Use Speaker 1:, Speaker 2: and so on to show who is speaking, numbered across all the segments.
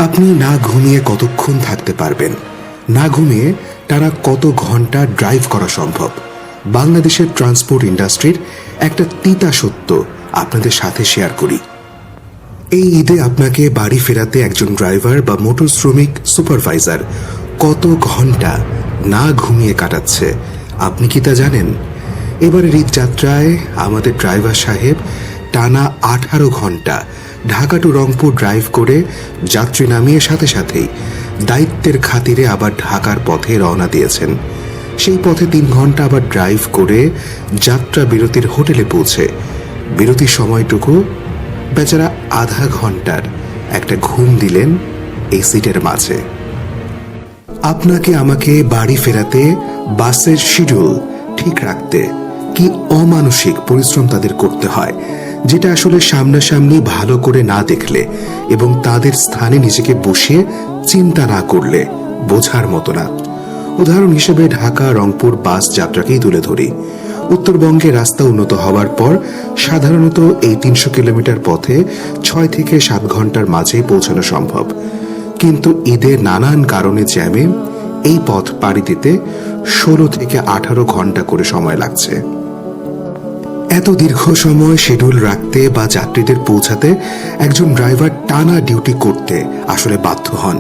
Speaker 1: আপনি না ঘুমিয়ে কতক্ষণ থাকতে পারবেন, না ঘুমিয়ে টানা কত ঘন্টা ড্রাইভ করা সম্ভব, বাংলাদেশের ট্রান্সপোর্ট ইন্ডাস্ট্রির একটা তিতা সত্য আপনাদের সাথে শেয়ার করি। এই ঈদে আপনাকে বাড়ি ফেরাতে একজন ড্রাইভার বা মোটর শ্রমিক সুপারভাইজার কত ঘন্টা না ঘুমিয়ে কাটাচ্ছে আপনি কি তা জানেন? এবারের ঈদ যাত্রায় আমাদের ড্রাইভার সাহেব টানা 18 ঘন্টা ঢাকা টু রংপুর ড্রাইভ করে যাত্রী নামিয়ে সাথে সাথেই দায়িত্বের খাতিরে আবার ঢাকার পথে রওনা দিয়েছেন। সেই পথে 3 ঘন্টা আবার ড্রাইভ করে যাত্রা বিরতির হোটেলে পৌঁছে বিরতির সময়টুকু বেচারা আধা ঘন্টার একটা ঘুম দিলেন এই সিটের মাঝে। আপনাকে আমাকে বাড়ি ফেরাতে বাসের শিডিউল ঠিক রাখতে কি অমানসিক পরিশ্রম তাদের করতে হয়, যেটা আসলে সামনাসামনি ভালো করে না দেখলে এবং তাদের স্থানে নিজেকে বসিয়ে চিন্তা না করলে বোঝার মতো না। উদাহরণ হিসেবে ঢাকা রংপুর বাস যাত্রাকেই তুলে ধরি। উত্তরবঙ্গে রাস্তা উন্নত হওয়ার পর সাধারণত এই 300 কিলোমিটার পথে 6 থেকে 7 ঘন্টার মাঝে পৌঁছানো সম্ভব, কিন্তু ঈদে নানান কারণে জ্যামে এই পথ পাড়ি দিতে 16 থেকে 18 ঘন্টা করে সময় লাগছে। এত দীর্ঘ সময় শিডিউল রাখতে বা যাত্রীদের পৌঁছাতে একজন ড্রাইভার টানা ডিউটি করতে আসলে বাধ্য হন।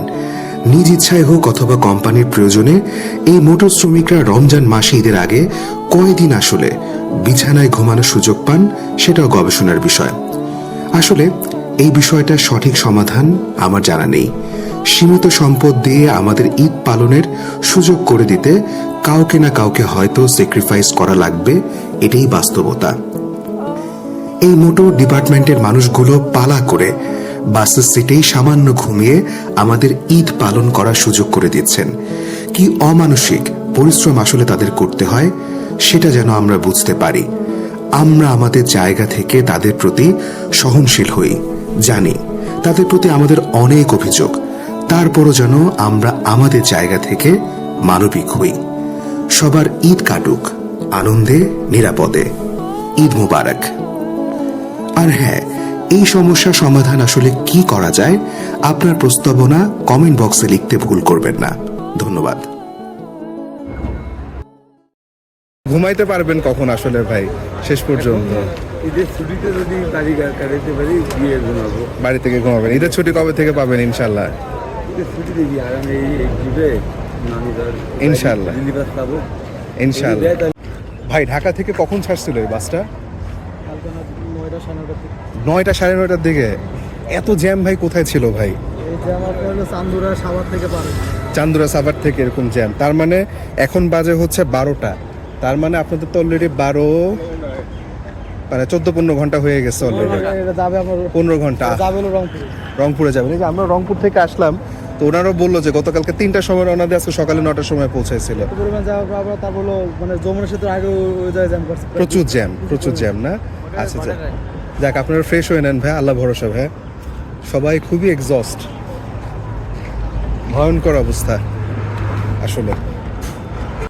Speaker 1: নিজ ইচ্ছায় হোক অথবা কোম্পানির প্রয়োজনে এই মোটর শ্রমিকরা রমজান মাসে ঈদের আগে কয়দিন আসলে বিছানায় ঘুমানোর সুযোগ পান সেটাও গবেষণার বিষয়। আসলে এই বিষয়টার সঠিক সমাধান আমার জানা নেই। সীমিত সম্পদ দিয়ে আমাদের ঈদ পালনের সুযোগ করে দিতে কাউকে না কাউকে হয়তো স্যাক্রিফাইস করা লাগবে, এটাই বাস্তবতা। এই মোটর ডিপার্টমেন্টের মানুষগুলো পালা করে বাসের সিটেই সামান্য ঘুমিয়ে আমাদের ঈদ পালন করার সুযোগ করে দিচ্ছেন। কি অমানসিক পরিশ্রম আসলে তাদের করতে হয় সেটা যেন আমরা বুঝতে পারি। আমরা আমাদের জায়গা থেকে তাদের প্রতি সহনশীল হই। জানি তাদের প্রতি আমাদের অনেক অভিযোগ, তারপরও যেন আমরা আমাদের জায়গা থেকে মানবিক হই। সবার ঈদ কাটুক আনন্দে নিরাপদে। ঈদ মুবারক। আর হ্যাঁ, এই সমস্যার সমাধান আসলে কি করা যায় আপনার প্রস্তাবনা কমেন্ট বক্সে লিখতে ভুল করবেন না। ধন্যবাদ।
Speaker 2: ঘুমাইতে পারবেন কখন আসলে ভাই শেষ পর্যন্ত?
Speaker 3: ঈদের ছুটিতে যদি বাড়ি কাটাইতে পারি গিয়ে ঘুমাবো।
Speaker 2: বাড়ি থেকে ঘুমাবেন? ঈদের ছুটি কবে থেকে পাবেন ইনশাল্লাহ?
Speaker 3: ঈদের ছুটি দেখি আগামী এই ট্রিপে
Speaker 2: ইনশাল্লাহ
Speaker 3: দিল্লি পাবো
Speaker 2: ইনশাল্লাহ। ভাই ঢাকা থেকে কখন ছাড়ছিল এই বাসটা? 9টা সাড়ে 9টার দিকে। এত জ্যাম ভাই কোথায় ছিল ভাই?
Speaker 3: চান্দুরা সাভার থেকে পারে,
Speaker 2: চান্দুরা সাভার থেকে এরকম জ্যাম। তার মানে এখন বাজে হচ্ছে 12টা, তার মানে আপনাদের তো অলরেডি 14-15 ঘন্টা হয়ে গেছে অলরেডি। 15 ঘন্টা রংপুরে যাবেন। এই যে আমরা রংপুর থেকে আসলাম, তো ওনারাও বললো যে গতকালকে 3টার সময় রওনা দিয়ে আজকে সকালে 9টার সময় পৌঁছাইছিল। প্রচুর জ্যাম না? আচ্ছা যাক, আপনারা ফ্রেশ হয়ে নেন ভাই, আল্লাহ ভরসা ভাই। সবাই খুবই এক্সস্ট, ভয়ঙ্কর অবস্থা আসলে।